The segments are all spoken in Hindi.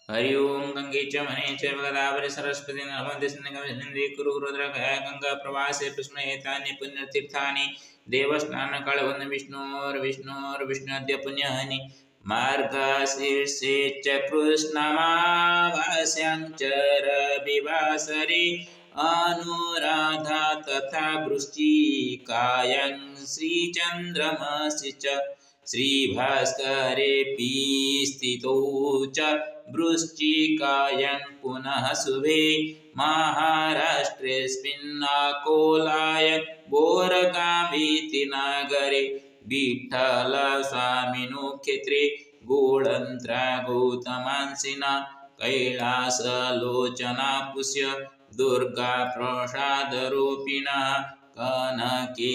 हरि ओम गंगे च मने च गोदावरी सरस्वती नर्मदे सिन्धु कुरु रुद्र गंगा प्रवासे पुष्णेतानि पुण्यतीर्थानि देवस्थानकालवन् विष्णोर्विष्णुर्विष्णुद्य पुण्यहानि मार्गशीर्षे च कृष्णमावास्यां च रविवासरे अनुराधा तथा वृश्चिकायां श्रीचन्द्रमसि च श्रीभास्करेऽपि स्थितौ च वृश्चिकायां पुनः शुभे महाराष्ट्रेऽस्मिन्नाकोलाय बोरगामीति नगरे विठ्ठलस्वामिनो क्षेत्रे गोळन्त्रा गौतमांसिना कैलासलोचना पुष्य दुर्गा प्रसादरूपिणः कनकेश्वरकृपया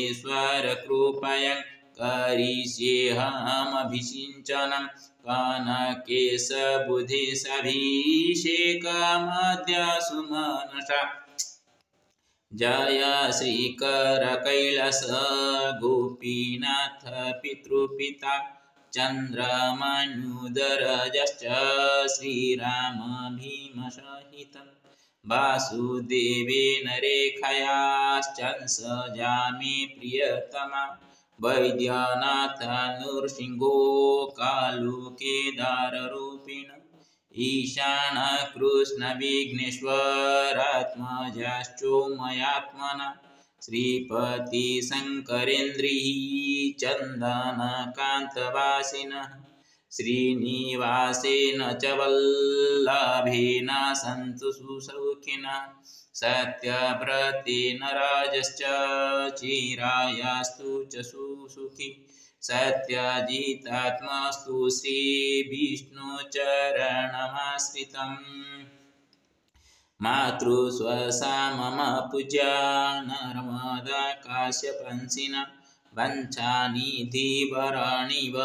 करिष्येऽहमभिषिञ्चनं कनकेशबुधिसभिषेकमद्य सुमनसा जय श्रीकर कैलास गोपीनाथ पितृपिता चन्द्रमण्युदरजश्च श्रीराम भीमसहितं वासुदेवेन रेखयाश्चंसजामि प्रियतमा वैद्यनाथ नृसिंहो कालु केदाररूपिण ईशान कृष्ण विघ्नेश्वरात्मजाश्चोमयात्मना श्रीपति शंकरेन्द्री चन्दनकान्तवासिनः श्रीनिवासेन च वल्लभेन सन्तु सुसौखिनः सत्यव्रतेन राजश्च चिरायास्तु च सुसुखी सत्यजितात्मस्तु श्रीविष्णुचरणमाश्रितम् मातृस्वसा मम पूज्या नर्मदा काश्यपंसिना वंशानिधिवराणि व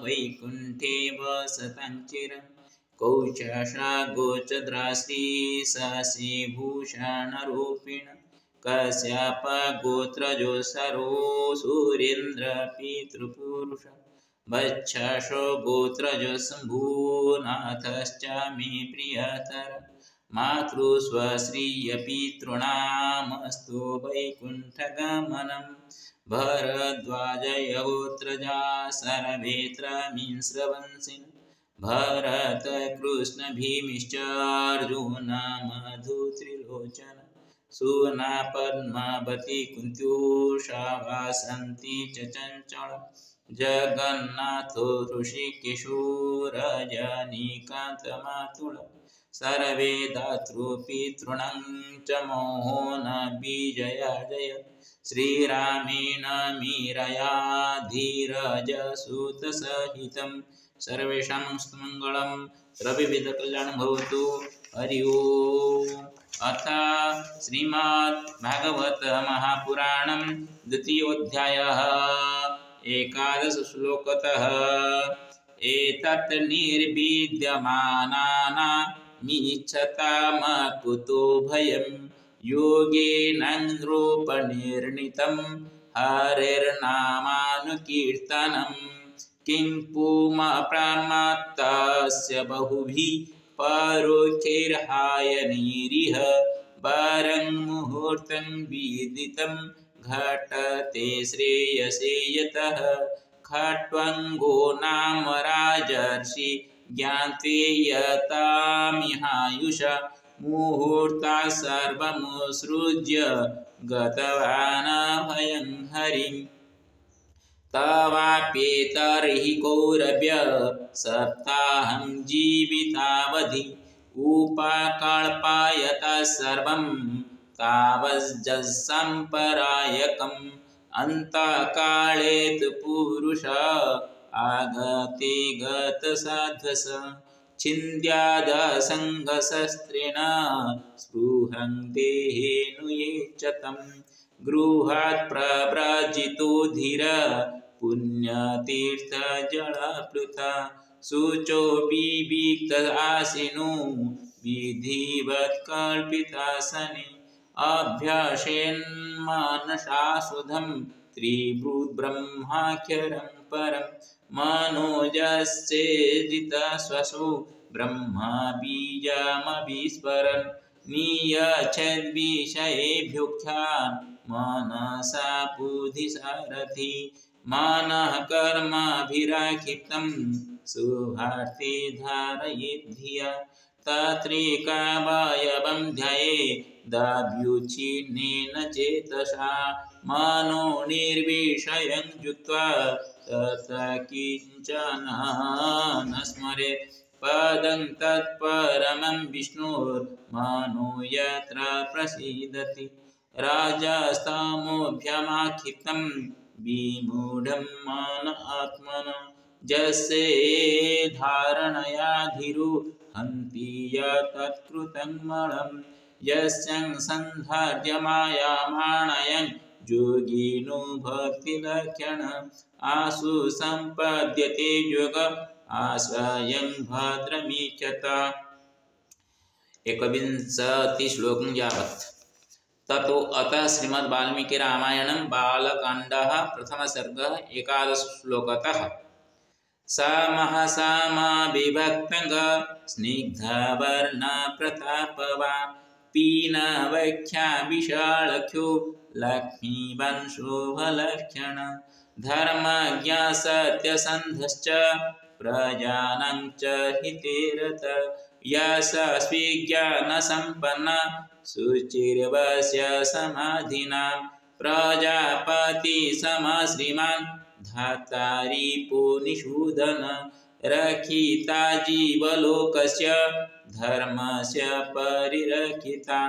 वैकुण्ठे वसतं चिरं कौशसा गोचद्राश्री शशिभूषणरूपिण कश्यप गोत्रजोसरो सुरेन्द्र पितृपुरुष वत्सशो गोत्रजो शम्भुनाथश्च मे प्रियतर मातृस्वश्रियपितॄणामस्तु वैकुण्ठगमनं भरद्वाजय गोत्रजा सर्वेऽत्र मिंस्रवंशिनः भरत कृष्ण भीमिश्च अर्जुन मधुत्रिलोचन सुना पद्मावती कुन्त्युषा वासन्ती च चञ्चल जगन्नाथो ऋषिकेशो रजनीकान्तमातुल सर्वे दातृपितॄणां च मोहो न बीजया जय श्रीरामेण मीरया धीरजसुतसहितं सर्वेषां मङ्गलं रविविधकल्याणं भवतु। हरि ओम्। अथ श्रीमद्भागवत महापुराणं द्वितीयोऽध्यायः एकादश श्लोकतः एतत् निर्विद्यमानानामीच्छतामकुतो भयं योगेन नृपनिर्णीतं हरेर्नामानुकीर्तनं किं पुमाप्रामात्तस्य बहुभिः परोक्षैर्हायनीरिह वरं मुहूर्तं विदितं घटते श्रेयसे यतः खट्वङ्गो नाम राजर्षि ज्ञाते यतामिहायुषा मुहूर्ता सर्वमुत्सृज्य गतवान् भयं हरिं तवाप्येतर्हि कौरव्य सप्ताहं जीवितावधि उपकल्पयतः सर्वं तावज्जसम्परायकम् अन्तकाले तु पुरुष आगते गतसाध्वस छिन्द्यादसङ्गशस्त्रेण स्पृहं देहेऽनुयेच्यतं गृहात् प्रव्रजितो धीर पुण्यतीर्थजलप्लुता शुचो विविक्त आसीनो विधिवत् कल्पितासने अभ्यासेन मनसा शुद्धं त्रिभुवब्रह्माख्यरं परं मनोजस्येदितश्वसो ब्रह्मा बीजमभिस्मरन् नियच्छद्विषयेभ्युक्तान् मनसा बुद्धिसारथि मनः कर्मभिराखितं शुभार्थे धारयेद्धिया तत्रेकावयवं ध्यायेदाभ्युच्छिन्नेन चेतसा मनो निर्विषयं युक्त्वा तथा किञ्चन न स्मरेत् पदं तत्परमं विष्णोर्मनो यत्र प्रसीदति राजस्तमोभ्यमाखितं विमूढं मन आत्मना जस्य धारणया धीरो हन्ति यत्कृतं मलं यस्यं सन्धार्यमायमाणयं योगिनो भक्तिलक्षण आसु सम्पद्यते योग आश्रयं भद्रमीक्षत 21 श्लोकं यावत् ततो अतः श्रीमद् वाल्मीकि रामायणं बालकाण्डः प्रथम सर्गः 11 श्लोकतः समहसामविभक्तं स्निग्धवर्ण प्रतापवान् पीनवख्या विशालख्यो लक्ष्मीवंशोभलक्षण धर्मज्ञ सत्यसन्धश्च प्रजानां च हितेरत यशस्विज्ञानसम्पन्न शुचिर्वस्य समाधिनां प्रजापति समश्रीमान् धातारिपुनिषूदन रक्षिता जीवलोकस्य धर्मस्य परिरक्षिता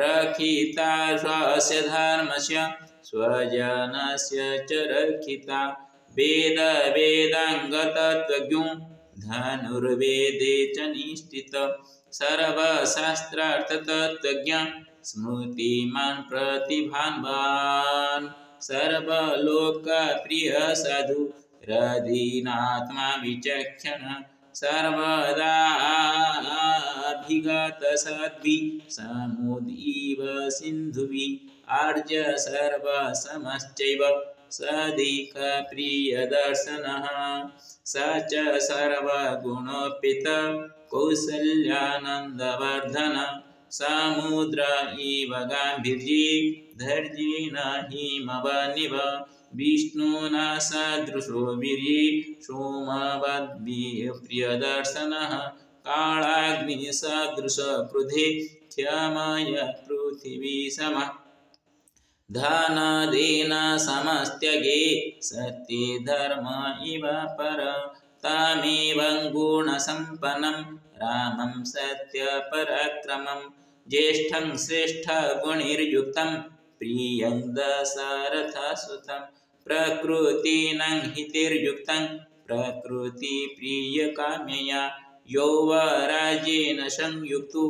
रक्षिता स्वस्य धर्मस्य स्वजनस्य च रक्षिता वेद वेदाङ्गतत्त्वज्ञो धनुर्वेदे च निष्ठित सर्वशास्त्रार्थतत्त्वज्ञ स्मृतिमान् प्रतिभावान् सर्वलोकप्रिय साधु हृदीनात्मा विचक्षण सर्वदा अभिगत सद्भि समुद्रीव सिन्धुभि आर्य सर्वसमश्चैव सदिक प्रियदर्शनः स च सर्वगुणोपेत कौसल्यानन्दवर्धन समुद्र इव गाम्भीर्ये धैर्येण हिमवनिव विष्णुना सदृशो वीर्ये सोमवद्प्रियदर्शनः कालाग्निसदृश क्रुधे क्षमय पृथिवी समः धनदेन समस्त्यगे सत्ये धर्म इव पर तमेवं गुणसम्पन्नं रामं सत्यपराक्रमं ज्येष्ठं श्रेष्ठगुणैर्युक्तं प्रियं दशरथसुतं प्रकृतीनां हितैर्युक्तं प्रकृतिप्रियकाम्यया यौवराज्येन संयुक्तो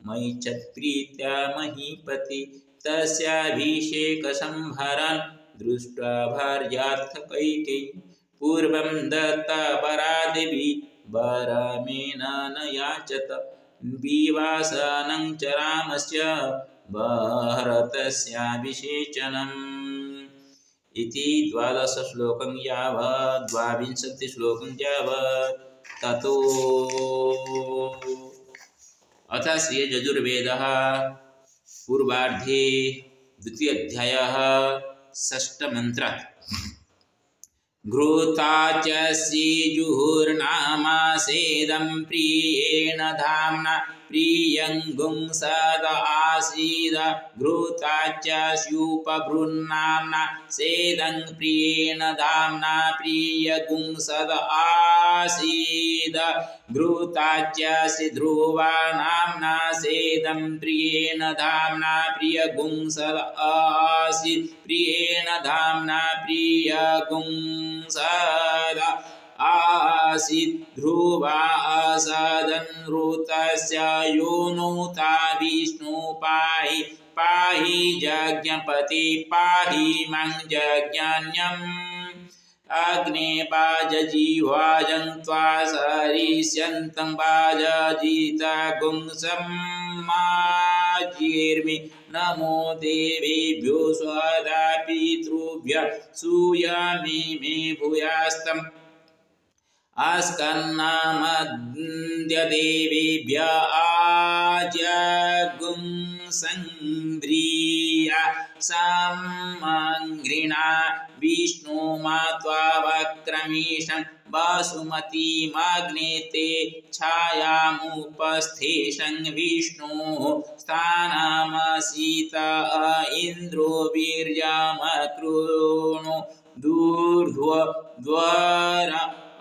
मयिच्छत्प्रीत्या महीपति तस्याभिषेकसंभारान् दृष्ट्वा भार्यार्थकैकेयी पूर्वं दत्तपरादेवी वरमेन न याचत विवासनं च रामस्य भरतस्याभिषेचनम् इति 12 श्लोकं यावत् 22 श्लोकं यावत् ततो अथ श्री यजुर्वेदः पूर्वार्धे द्वितीय अध्यायः षष्ठ मंत्र घृता च श्रीजुहुर्नामासेदं प्रियेण धाम्ना प्रियङ्गुं सद आसीद घृता च स्यूपभृन्नाम्ना सेदं प्रियेण धाम्ना प्रियगुं सद आसीद घृता च ध्रुवा नाम्ना सेदं प्रियेण धाम्ना प्रियगुं सद आसीद प्रियेण धाम्ना प्रियगुं सद आसीत् ध्रुवा असदनृतस्य योनुता विष्णु पाहि पाहि यज्ञपति पाहि मं यज्ञन्यम् अग्ने वाजजीवाजन्त्वा सरिष्यन्तं वाजजिता गुंसम्माजिर्मि नमो देवेभ्यो स्वदा पितृभ्यः सूयमे मे भूयास्तम् अस्कन्नामद्य देवीभ्य आज्यगुं संभ्रिया सामङ्घ्रिणा विष्णुमात्वा वक्रमीशं वसुमतीमग्नेते छायामुपस्थेशं विष्णोः स्थानमसीत इन्द्रो वीर्यमकृणो दूर्ध्वद्वर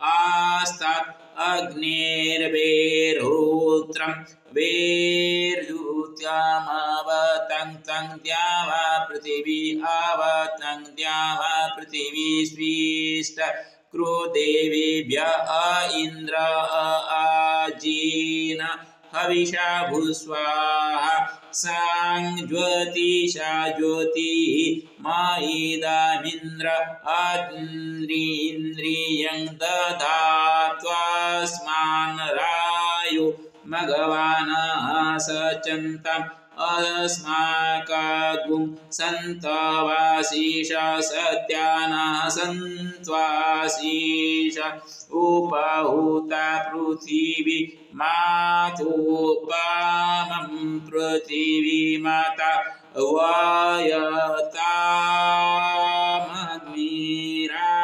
आस्तात् अग्नेर्वेरोत्रं वेर्युत्यामवतं द्यावा पृथिवी आवतं द्यावा पृथिवी स्विष्ट क्रो देवीभ्य इन्द्र आजीन हविषा भूस्वाहा सांज्योतिषा ज्योतिः मायिदमिन्द्र इन्द्रियं दधात्वस्मान् रायो मघवानः सचन्तम् अस्माकगुं सन्त्वासीष सत्यानः सन्त्वासीष उपहूता पृथिवी मातोपमं पृथिवी माता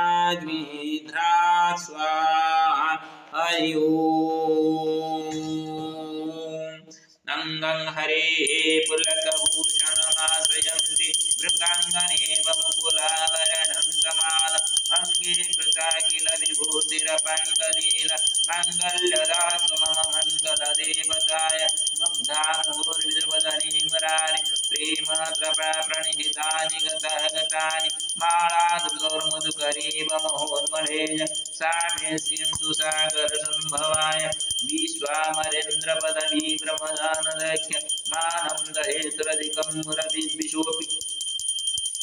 वायतामग्निराग्निध्रा स्वाहा हरि ओम् नंदं हरे पुलकभूषणमाश्रयन्ति भृङ्गाङ्गनेव मुकुलाभरणं कमालम् अंगे कृता किल विभूतिरपङ्गलील मङ्गल्यदातु मम मङ्गलदेवताय मुग्धा मुहुर्विद्रुवदनीं मुरारि प्रेमत्रपा प्रणिहितानि गतानि मालाधृतोर्मधुकरीव महोन्मलेय सामे श्रीं सुसागरसम्भवाय विश्वामरेन्द्रपदवी ब्रह्मदानदख्य मानं दहेतुरधिकं मुरविद्विषोऽपि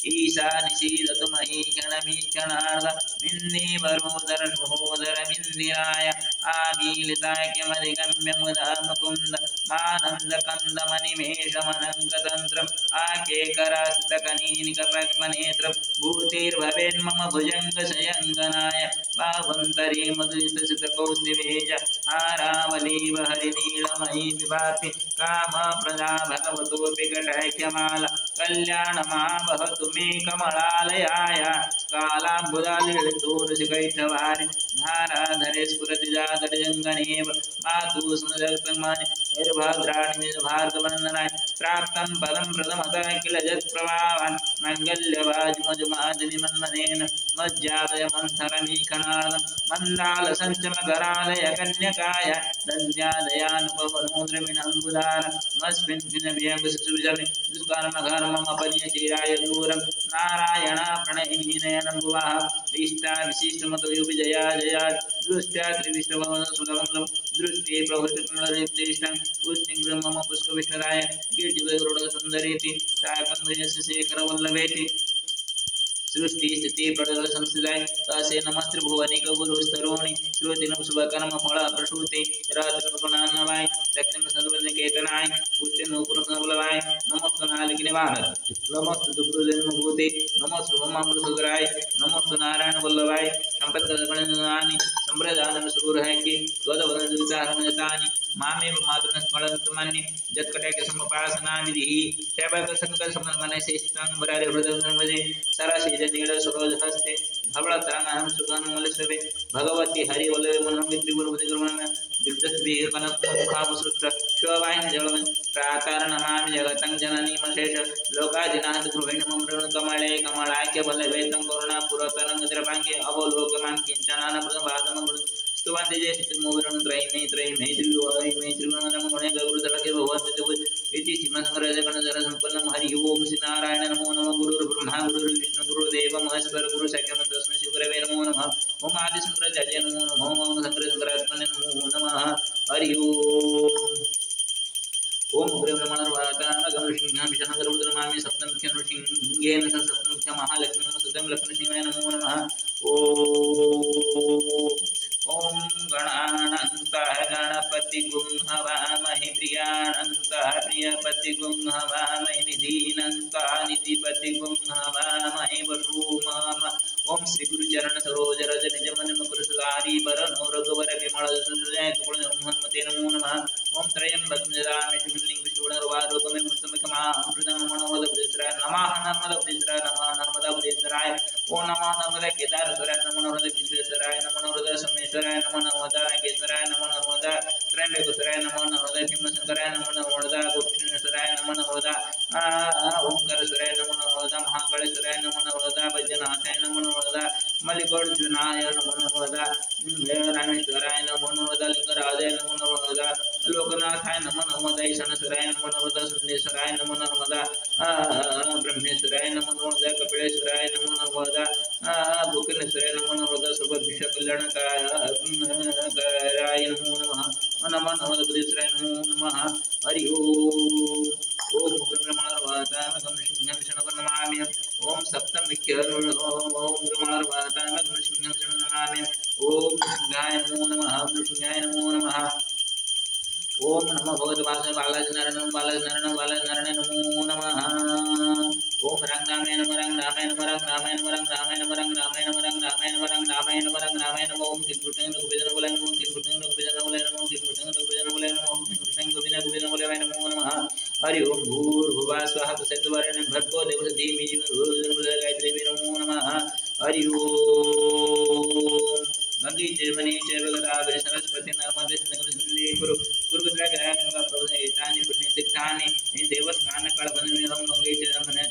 ईशा निषीदतु महीक्षणमीक्षणार्ध मिन्नीवरोदरशोदरमिन्दिराय आमीलिताख्यमधिगम्य मुदा मुकुन्द मानन्दकन्दमनिमेषमनङ्गतन्त्रम् आकेकरासितकनीनिकपक्वनेत्रं भूतिर्भवेन्मम भुजङ्गशयङ्गनाय बाहुन्तरे मधुरितसितकौस्तिवेज हारावलीव हरिनीलमयी विभाति कामप्रदा भगवतोऽपि कटाख्यमाला कल्याणमावहतु मे कमलालयाय कालाम्बुदालितोरुषिकैष्ठवारि धाराधरे स्फुरति जातर्जङ्गनेव मातु स्मृतमानि निर्भद्राणि भार्गवन्दनाय प्राप्तं पदं प्रथमतः किल जत्प्रभावान् मङ्गल्यवाजिमजुमादिनिमन्मनेन मज्जादय मन्थरमीक्षणार्धं मन्दालसञ्चमकरालय कन्यकाय दन्द्यादयानुपवनोद्रमिणम्बुदार मस्मिन् विनव्यङ्गशिशुविचरणे दुष्कर्मघर्ममपनीयचिराय दूरं नारायण प्रणयिनीनयनम्बुवाः इष्टाविशिष्टमतयुविजया जया दृष्ट्या त्रिविष्टभवनसुलभं दृष्टे प्रभृतिष्ठं पुष्टिं मम पुष्कविष्ठराय कीर्तिवैगरुडसुन्दरीति साकन्दयस्य शेखरवल्लभेति सृष्टि स्थिति प्रलय संस्थिताय तसे नमस्ते भुवनिक गुरुस्तरोणि श्रुतिनं शुभकर्म फल प्रसूति रात्रिपनान्नवाय शक्तिं सद्वनिकेतनाय पुष्टिं पुरुषबलवाय नमस्ते नालिकिने वाहन नमस्ते दुर्जन्मभूते नमस्ते ब्रह्मामृतसुधराय नमस्ते नारायण वल्लभाय संपत्कर्मणानि संप्रदानं सुरहैकि त्वदवदवितारमयतानि मामेव मातृन स्मरन्तमन्ये जत्कटैक समुपासनानिधिः शैवकसङ्कल्प समन्वयशेषं मुरारे हृदयं सरसिजनील सरोजहस्ते धवलतरङ्गं सुगन्मलस्वे भगवती हरिवल्लभे मनोहरि त्रिगुरुपतिगुरुमन विद्युद्विकनमुखावसृष्ट शोभायन जलमन प्रातर्नमामि जगतं जननीमशेष लोकाजिनाथ गृहिणी मम कमले कमलाख्य वल्लभे तं करुणापुरतरङ्गद्रपाङ्गे अवलोकमान् किञ्चनानप्रदभागमं स्तुवन्ति जय श्रीमोविरं त्रयिमे त्रिगुणमनमणे गरुडतलके भगवन्ति इति श्रीमन्सङ्गराजगणधरसम्पन्नं हरि ओं श्रीनारायण नमो नमः गुरुर्ब्रह्मा गुरुर्विष्णु गुरुदेव महेश्वर गुरुसाक्षात् तस्मै श्रीगुरवे नमो नमः ओं आदिशङ्कराचार्य नमो नमः ओं शङ्करात्मने नमो नमः हरि ओं उग्रब्रह्मणर्वातागं नृसिंहं विष्णुगरुडनमामि सप्तमुख्यं नृसिंहेन सह सप्तमुख्य महालक्ष्मी नमः सत्यं लक्ष्मीशिवाय नमो नमः ओम गणानन्तः गणपतिगुं हवामहे प्रियानन्तः प्रियपतिगुं हवामहे निधीनन्तः निधिपतिगुं हवामहे वसूमः ओम श्री गुरु चरण सरोज रज निज मन मुकुर सुधारी बरन रघुवर विमल सुजय तुल हनुमते नमो नमः ओम त्रयंबकं यजामहे शिवलिंग विष्णुवर्धनवारोगमे मुस्तमकमामृतं मनोहरबुद्धिस्राय नमः नर्मदाबुद्धिस्राय नमः नर्मदाबुद्धिस्राय ओम नमः नर्मदा केदारेश्वराय नमो नर्मदा विश्वेश्वराय नमो नर्मदा सोमेश्वराय नमो नर्मदा नागेश्वराय नमो नर्मदा त्रयंबकेश्वराय नमो नर्मदा भीमशंकराय नमो नर्मदा गोपीश्वराय नमो नर्मदा ओंकारेश्वराय नमो नर्मदा महाकालेश्वराय नमो नर्मदा वैद्यनाथाय नमो नर्मदा मल्लिकार्जुनाय नमो नर्मदा रामेश्वराय नमो नर्मदा लिंगराजाय नमो नर्मदा लोकनाथाय नमो नर्मदा ईशानेश्वराय नमो नर्मदा सुंदेश्वराय नमो नर्मदा ब्रह्मेश्वराय नमो नर्मदा कपिलेश्वराय नमो नर्मदा गोकर्णेश्वराय नमो नर्मदा सर्वविश्व कल्याणकाय नमो नमः नमो नर्मदा बुद्धेश्वराय नमो नमः हरि ओम ओम ब्रह्मणर्वातामकं सिंहं शरणमामि ओम सप्तमिख्यरुण ओम ब्रह्मणर्वातामकं सिंहं शरणमामि ओम सिंहाय नमो नमः सिंहाय नमो नमः ओम नमो भगवते वासुदेवाय बालाजी नारायण नमो नमः ओम रंगनामाय नमः रंगनामाय नमः रंगनामाय नमः रंगनामाय नमः रंगनामाय नमः रंगनामाय नमः रंगनामाय नमः रंगनामाय नमः ओम तीन गुटंग गोविंद बोले नमः तीन गुटंग गोविंद बोले नमः तीन गुटंग गोविंद बोले नमः तीन गुटंग गोविंद बोले नमो नमः हरि ओम भूर्भुवः स्वः तत्सवितुर्वरेण्यं भर्गो देवस्य धीमहि गायत्री नमो नमः हरि ओम गंगे जयमनी जयवगदावरी सरस्वती नर्मदे सिंधु कुरु कुरुगंगा प्रभुतानि पुण्यतीर्थानि देवस्थान कळबंधुरं गंगे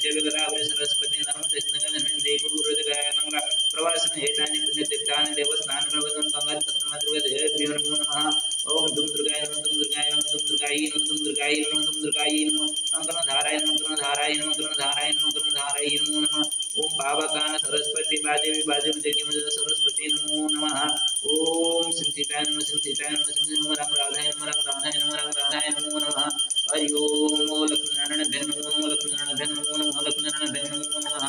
जयवगदावरी सरस्वती नर्मदे सिंधु कुरु गंगा प्रवासन हेतानि पुण्यतीर्थानि देवस्थान कळबंधुरं गंगा तत्समद्रुगदेभ्यो नमो नमः ओम दुम दुर्गाय नमः दुम दुर्गाय नमः दुम दुर्गाय नमः दुम दुर्गाय नमः दुम दुर्गाय नमः अंकरधाराय नमः अंकरधाराय नमः अंकरधाराय नमः अंकरधाराय नमो नमः ओम बाबाकान सरस्वती बादेवी बादेवी देवी सरस्वती नमो नमः ओम संचिताय नमः संचिताय नमः संचिताय नमः राधाय नमः राधाय नमः राधाय नमो नमः हरि ओम लक्ष्मीनारायण भेन नमो लक्ष्मीनारायण भेन नमो लक्ष्मीनारायण भेन नमो नमः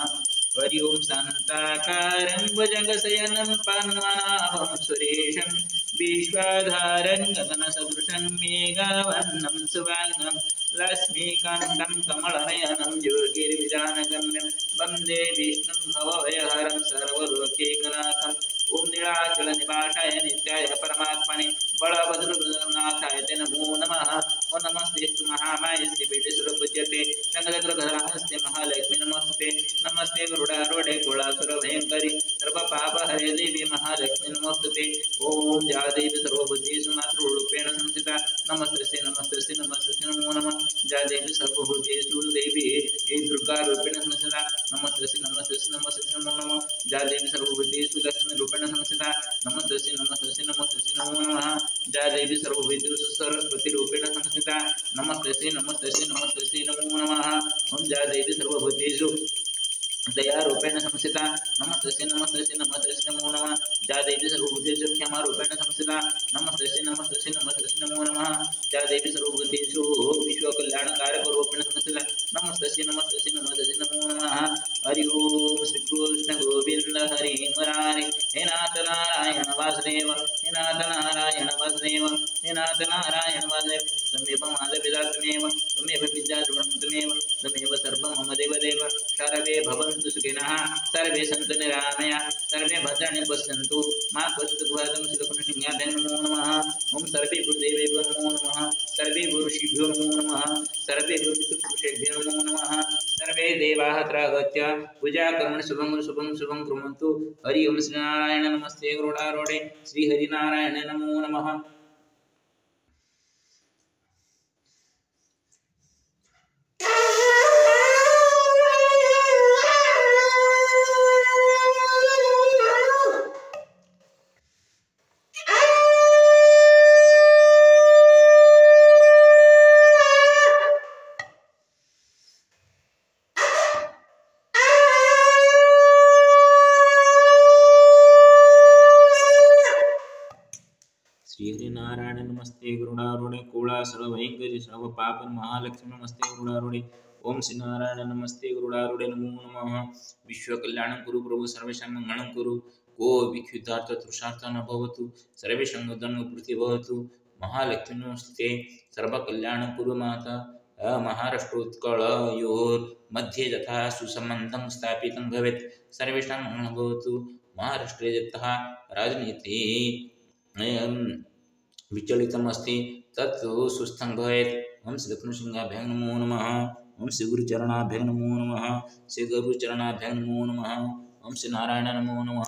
हरि ओम शान्ताकारं भुजगशयनं पद्मनाभं सुरेशं विश्वाधारं गगनसदृशं मेघवर्णं सुवर्णं लक्ष्मीकान्तं कमलनयनं योगिर्विधानगम्यं वन्दे विष्णुं भवभयहरं सर्वलोकैकनाथम् ओम नीलाचल निवासाय नित्याय परमात्मने बलभद्रनाथाय ते नमो नमः ओम नमस्तेस्तु महामाये श्रीपीठेश्वरपूज्यते शङ्खचक्रधरास्ते महालक्ष्मी नमस्ते नमस्ते गरुडारूढे कुलासुरभयङ्करि सर्वपापहरे देवी महालक्ष्मी नमस्ते ओम या देवी सर्वभूतेषु मातृरूपेण संस्थिता नमस्ते नमस्ते नमस्ते नमो नमः या देवी सर्वभूतेषु देवी हे दुर्गा रूपेण संस्थिता नमस्ते नमस्ते नमस्ते नमो नमः या देवी सर्वभूतेषु लक्ष्मी रूपेण संस्थिता नमस्ते नमस्ते नमस्ते नमो नमः या देवी सर्वभूतेषु सरस्वती रूपेण संस्थिता नमस्ते नमस्ते नमस्ते नमो नमः ओम या देवी सर्वभूतेषु दया रूपेण संस्थिता नमस्ते नमस्ते नमो नमः या देवी सर्वभूतेषु क्षमा रूपेण संस्थिता नमस्ते नमस्ते नमो नमः या देवी सर्वभूतेषु विश्व कल्याणकारक रूपेण संस्थिता नमस्ते नमस्ते नमो नमः हरि ओम श्री कृष्ण गोविंद हरि मुरारी हे नाथ नारायण वासुदेव हे नाथ नारायण वासुदेव हे नाथ नारायण वासुदेव तमेव माधविदा तमेव विद्या तमेव तमेव सर्वं मम देवदेव सर्वे भवन्तु सुखिनः सर्वे सन्तु निरामया सर्वे भद्राणि पश्यन्तु मा कश्चित् दुःखं श्रीकृष्णसिंहाभ्यां नमो नमः ओम सर्वे गुरुदेवेभ्यो नमो नमः सर्वे गुरुषिभ्यो नमो नमः सर्वे गुरुपुरुषेभ्यो नमो नमः सर्वे देवाः त्रागत्य पूजा कर्मणि शुभं शुभं शुभं कुर्वन्तु हरि ओम श्रीनारायण नमस्ते गरुडारूढे श्रीहरिनारायण नमो नमः श्रीहरिनारायण नमस्ते गरुडारूढे कुलासुरभयङ्करि सर्वपापन महालक्ष्मी नमस्ते गरुडारूढे ओम श्री नारायण नमस्ते गरुडारूढे नमो नमः विश्व कल्याणं कुरु प्रभु सर्वेषां मङ्गलं कुरु को विक्षुतार्थ तृषार्थ न भवतु सर्वेषां धनप्रीति भवतु महालक्ष्मी नमस्ते सर्वकल्याणं कुरु माता महाराष्ट्रोत्कलयोर्मध्ये तथा सुसम्बन्धं स्थापितं भवेत्। सर्वेषां मङ्गलं भवतु। महाराष्ट्रे यतः राजनीतिः विचलितमस्ति तत्तु सुस्थं भवेत्। ओं श्री लक्ष्मीसिंहाभ्यां नमो नमः। ओं श्री गुरुचरणाभ्यां नमो नमः। श्री गुरुचरणाभ्यां नमो नमः। ओं श्री नारायण नमो नमः।